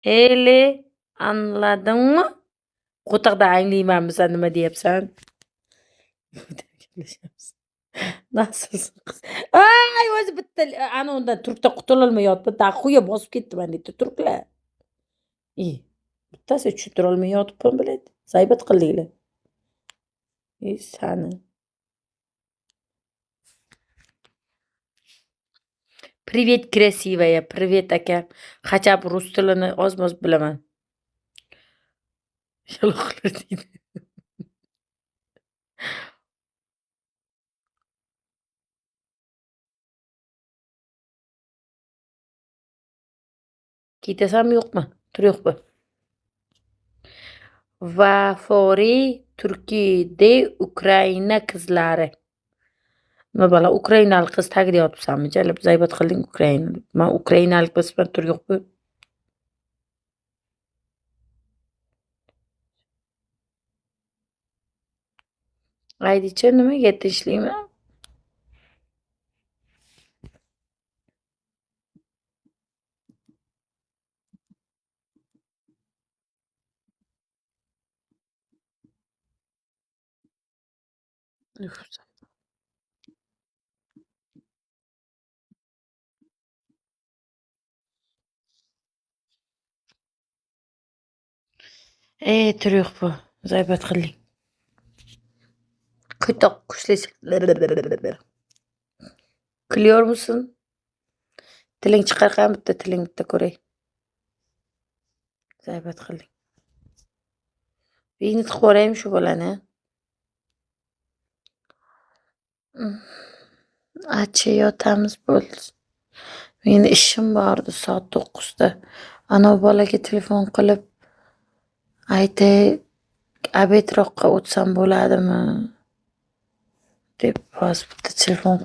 Hele, anladın mı? Qo'taqda anglaymanmi sen nima deyapsan? Nasılsın qiz? Ay, o'zi bitta ana undan turkda qutulolmayapti. Daxuya bosib ketdi mandaydi turklar. Bittasi tushuntirolmay yotibman biladi. G'aybat qildinglar. Sani. Привет, красивая. Привет, aka. Хотя бы rus tilini oz-moz bilaman. Yaloqlar deydi. Ketasanmi yo'qmi? Tur yo'qmi? Vaforiy Turkiyada Ukraina qizlari. Nima balo, ukrainalik qiz tagida yotibsanmi? Jalib g'aybat qilding Ukrainalik. Men ukrainalik bo'lsam tur yo'qmi? Aydi-chi, nimaga tinchlikmi? Tur yo'qmi? G'aybat qilding. Kuytoq qushlar. Kulyor musun? Tiling chiqarqan bitta tiling bitta ko'ray. G'aybat qilding. Uyingni tiqib yuboraymi shu bolani? Achi yotamiz bo'ldi. Meni ishim bor edi soat 9da. Ana bolaga telefon qilib aytay, obedroqqa o'tsam bo'ladimi? deb hozir bitta telefon.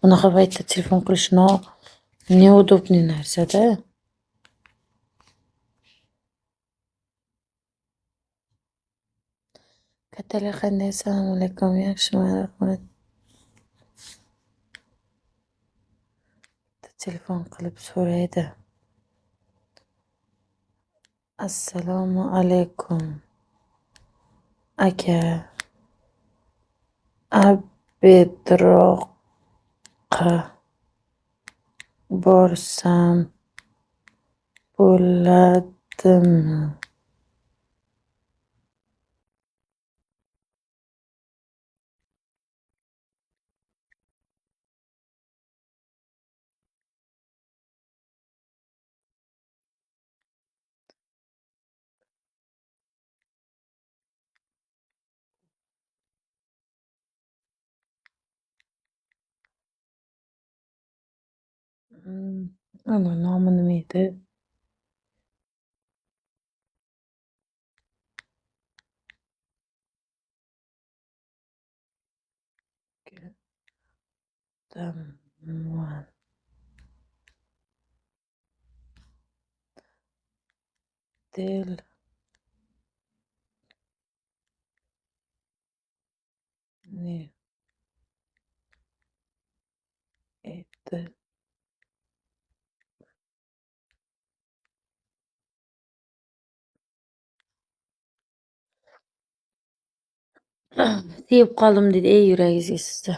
Unaqa paytda telefon qilish neudobniy narsa-da. Kattalar qanday? Assalomu alaykum. Yaxshiman, rahmat. Telefon qilib so'raydi. Assalomu alaykum. Aka. Obedroqqa borsam bo'ladimi? Ana nomi nima edi? Damman. Del ne edi? Sevib qoldim dedi ey yuragingizga sizda.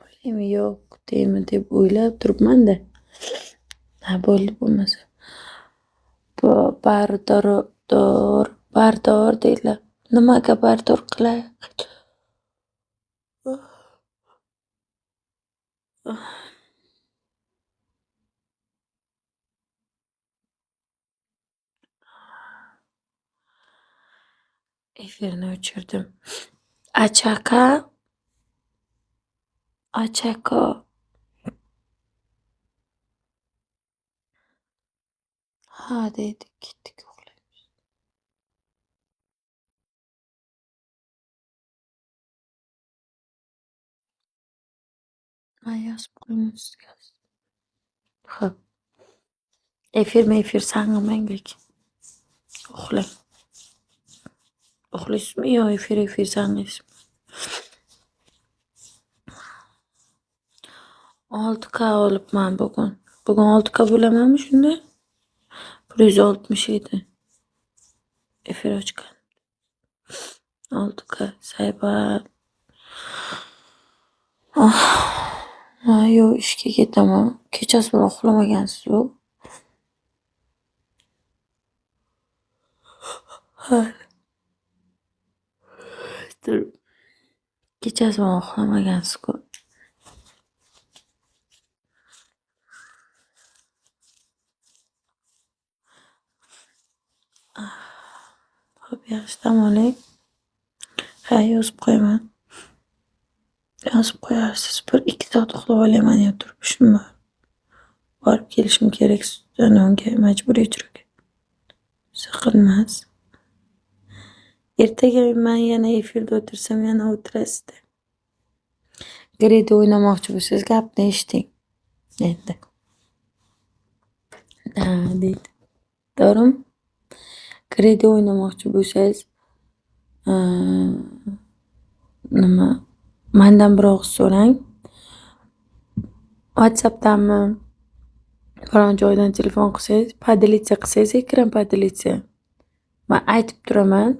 O'ylaymi yo'q deymi deb o'ylab turibman-da. Ha, bo'ldi bo'lmasa. Bardor deydilar. Nimaga bardor qilay? Efirni o'chirdim. Achaka. Ha deydi, ketdik uxlaymiz. Yozib qo'yamiz. Xo'p. Efir sang'imang lekin. Uxlang. Uxlaysizmi yo efir sang'aysizmi? 6K olibman bugun. Bugun 6K bo'lamanmi shunda? 167. Efir ochgan. 6K saybat. Yo'q, ishga ketaman. Kechasi bilan uxlamagansiz-ku? Kechasi bilan uxlamagansiz-ku? Xo'p, yaxshi, dam oling. Ha, yozib qo'yaman. Yozib qo'yarsiz. 1-2 soat uxlab olaman yo turib, ishim bor. Borib kelishim kerak Danonga, majburiy ijroga. Siqilmas. Ertaga men yana efirda o'tirsam yana o'tirasizda. Gredi o'ynamoqchi bo'lsangiz gapni eshiting. Endi. Ha, deydi. To'g'rimi? Gredi o'ynamoqchi bo'lsangiz, nima, mendan bir og'iz so'rang. WhatsAppdanmi, falon joydan telefon qilsangiz, podelitsiya qilsangiz, ekran podelitsiya. Men aytib turaman.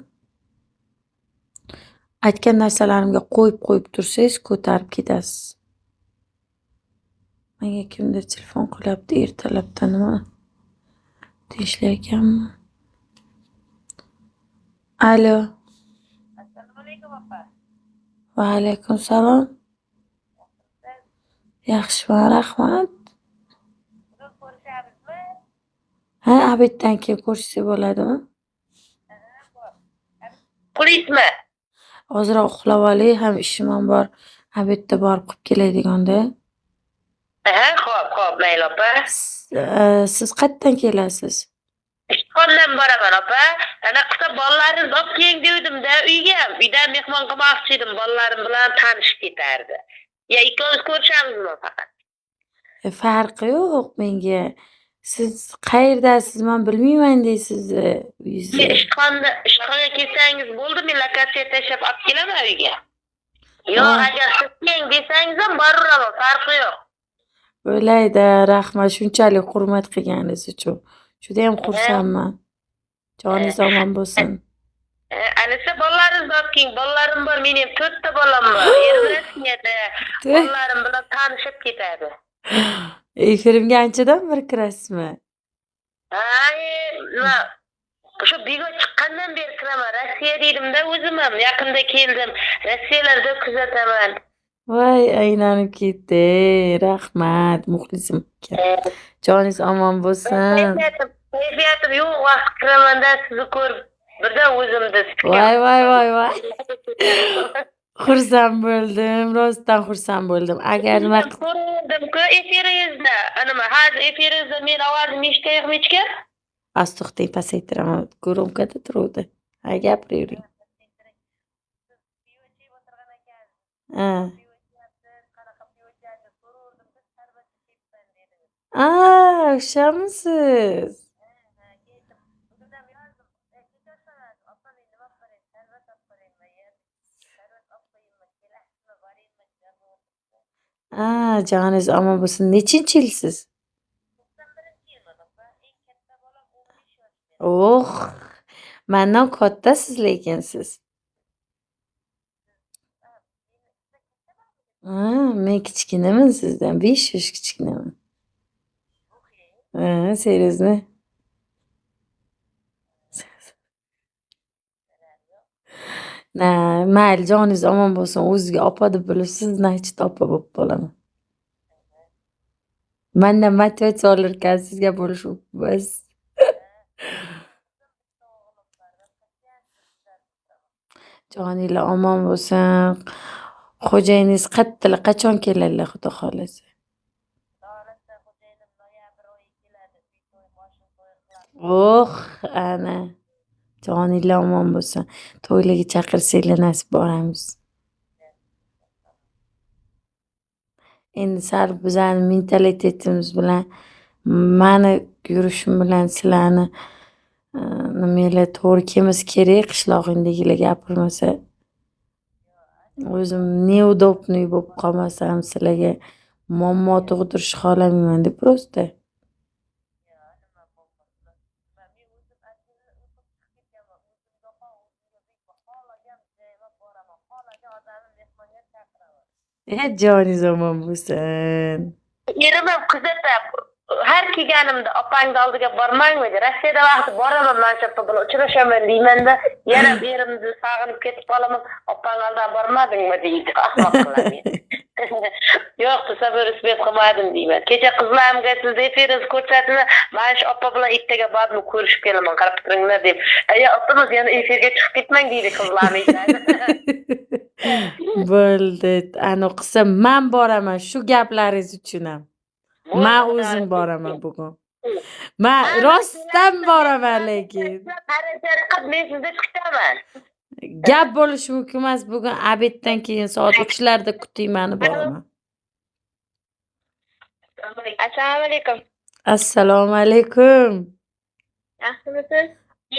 Aytgan narsalarimga qo'yib tursangiz, ko'tarib ketasiz. Menga kimdir telefon qilyapti ertalabdan, nima deyishlayotganmi? Alo. Assalomu alaykum opa. Va alaykum salom. Yaxshiman, rahmat. Bugun ko'rishamizmi? Ha, obeddan keyin ko'rishsak bo'ladimi? Qo'ysizmi? Ozroq uxlab olay, ham ishim ham bor. Obedda borib qilib kelaydiganda. Xo'p, mayli opa. Siz qayerdan kelasiz? Ishxonadan boraman opa. Ana qilsa bolalaringizni olib keling devdim-da uyga. Uydan mehmon qilmoqchi edim, bolalarim bilan tanishib ketardi. Ya ikkovimiz ko'rishamizmi faqat? Farqi yo'q menga. Siz qayerdasiz, men bilmayman deysiz uyingizni. Ishxonaga kelsangiz bo'ldi, men lokatsiya tashlab olib kelaman uyga. Yo'q, agar siz keling desangiz ham boraveraman, farqi yo'q. O'ylaydi, rahmat shunchalik hurmat qilganingiz uchun. Juda ham xursandman. Joningiz omon bo'lsin. Anisa bolalaringizni olib keling, bolalarim bor, mening 4 ta bolam bor. Ermashmadi. Bolalarim bilan tanishib ketadi. Efirimga anchadan bir kirasizmi? Shu bigo chiqqandan beri kiraman. Rossiya dedim-da o'zim ham yaqinda keldim. Rossiyalarda kuzataman. Voy, aylanib ketdi. Rahmat, muxlisim. Joningiz omon bo'lsin. Kayfiyatim yo'q, vaqt kiramanda sizni ko'rib birdan o'zimni Voy. Xursand bo'ldim, rostdan xursand bo'ldim. Agar nima ko'rdim-ku efiringizda, hozir efiringizda men ovozim eshityapmi ekan? To'xtang, pasaytiraman. Gurumkada turuvdi. Ha, gapiravering. O'shamisiz? Joningiz omon bo'lsin. Nechinchi yilsiz? 91 mendan kattasiz lekin siz. Men kichkinaman sizdan, 5 yosh kichkinaman. Seriously. Mayli, joningiz omon bo'lsin. O'zizga opa deb bilib, sizni aytishda opa bo'lib qolaman. Mendan motivatsiya olarkan, sizga bo'lish bas. Joninglar omon bo'lsin. Xo'jayiningiz qattiq qachon keladilar, xudo xolasa? Ana. Joninglar omon bo'lsin. To'ylarga chaqirsanglar nasib boramiz. Endi sal bizani mentalitetimiz bilan, meni yurishim bilan sizlarni nimalar to'g'ri kelmasa kerak, qishlog'ingdagilar gapirmasa. O'zim neudobniy bo'lib qolmasam sizlarga muammo tug'dirishni xohlamayman deb prosta. Joni zamon bo'lsin. Erim ham kuzatib, har kelganimda opangni oldiga bormangmi? Rossiyada vaqti boraman men shu bilan uchrashaman deyman-da, yana berimni sog'inib ketib qolaman. Opang oldiga bormadingmi deydi, ahmoq qiladi. Yo'q, tasavvur isbet qilmadim deyman. Kecha qizlarimga siz efiriz ko'rsatdi, men shu opa bilan ertaga borib ko'rishib kelaman, qarab turinglar deb. Ya opamiz yana efirga chiqib ketmang deydi qizlarim. Bo'ldi. Ani qilsa men boraman shu gaplaringiz uchun ham. Men o'zim boraman bugun. Men rostdan boraman lekin. Men sizda chiqaman. Gap bo'lishi mumkin emas. Bugun obeddan keyin soat 3larda kuting, meni boraman. Assalomu alaykum. Assalomu alaykum. Yaxshimisiz?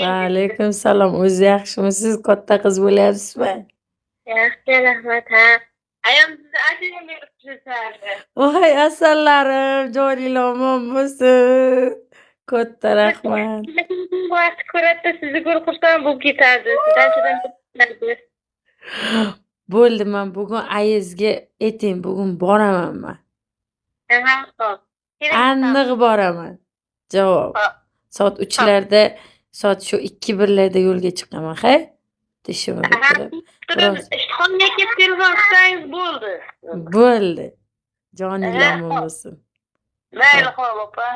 Va alaykum salom. O'zi yaxshimisiz? Katta qiz bo'lyapsizmi? Yaxshi, rahmat. Ha. Ayam sizni ajrim beribsizlar. Voy asallariim, joninglar omon bo'lsin. Katta rahmat. Vaqt ko'radi, sizni ko'rib xursand bo'lib ketadi. Sizdan ketadi. Bo'ldi, men bugun ayizga ayting, bugun boraman men. Ha, xo'p. Aniq boraman. Javob. Soat 3larda, soat shu 2-1larda yo'lga chiqaman, hay? Tishim o'rib. Ishxonaga kelib telefon qilsangiz bo'ldi. Bo'ldi. Joninglar omon bo'lsin. Mayli, xo'p, opa.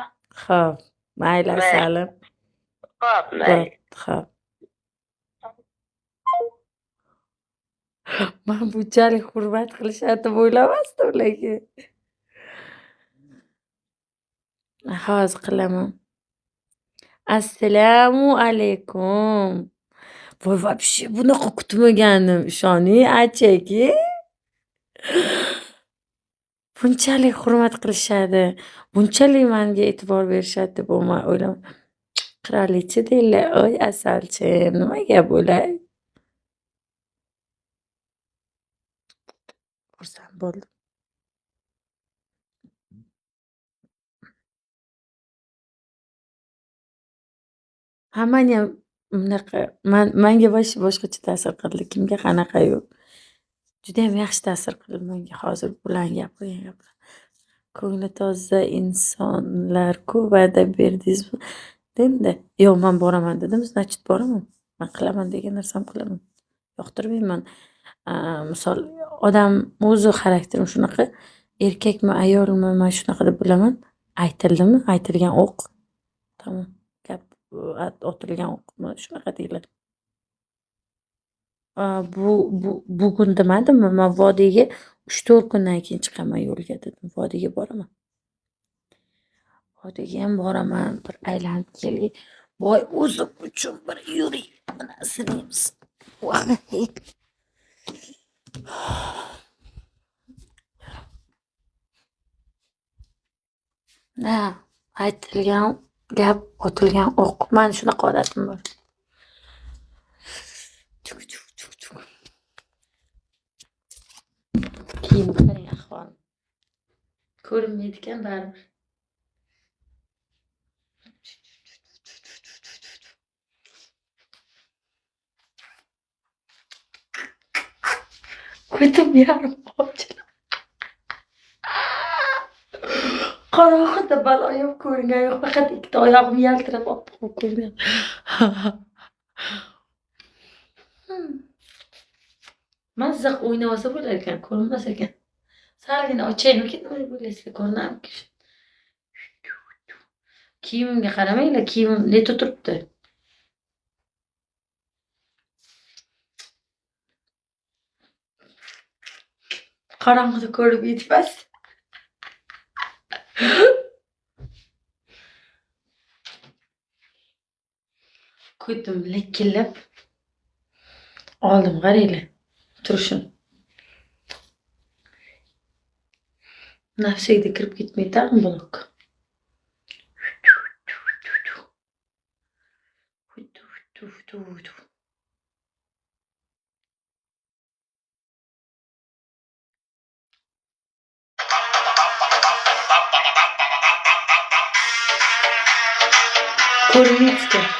Xo'p, mayli asalim. Xo'p, mayli. Xo'p. Men bunchalik hurmat qilishadi deb o'ylamasdim lekin. Hozir qilaman. Assalomu alaykum. Voy, вообще bunaqa kutmagandim, ishoning, achaki. Bunchalik hurmat qilishadi, bunchalik menga e'tibor berishadi deb o'yladim. Qirolicha deylar, oy asalchim, nima gap bo'lay? Xursand bo'ldim. Hammani ham bunaqa menga boshqacha ta'sir qildi. Kimga qanaqa yo'q. Juda ham yaxshi ta'sir qildi menga hozir bilan gapirgan. Ko'ngli toza insonlar-ku va'da berdingizmi? Dedi. Yo'q, men boraman dedim. Значит, boraman. Men qilaman degan narsam qilaman. Yoqtirmayman. Misol odam o'zi xarakterim shunaqa, erkakmi, ayolmi, men shunaqa deb bilaman. Aytildimi? Aytilgan o'q. Tamom. Gap otilgan o'qmi shunaqa deyiladi. Bugun demadimmi, men vodiyga 3-4 kundan keyin chiqaman yo'lga dedim. Vodiyga boraman. Vodiyga ham boraman, bir aylanib kelay. Voy, o'zim uchun bir yuring. Nasibimiz. Voy. Na, aytilgan gap otilgan o'q. Men shunaqa odatim bor. Kiyim qarang ahvolim. Ko'rinmaydi ekan baribir. Ko'zim yarim ochildi. Qorong'ida baloyim ko'ringan yo'q, faqat ikkita oyog'im yaltirab oppoq ko'ringan. Mazza o'ynab olsa bo'lar ekan, ko'rinmas ekan. Salgina ochaymikin, nima bo'lasizlar, ko'rinarmikin. Kiyimimga qaramanglar, kiyimim neta turibdi. Qorong'ida ko'rib yetmas. Ko'tim likillab oldim, qaranglar. Turishim. Nafsiga kirib ketmaydi tag'in buloq. Ko'rinmaydi.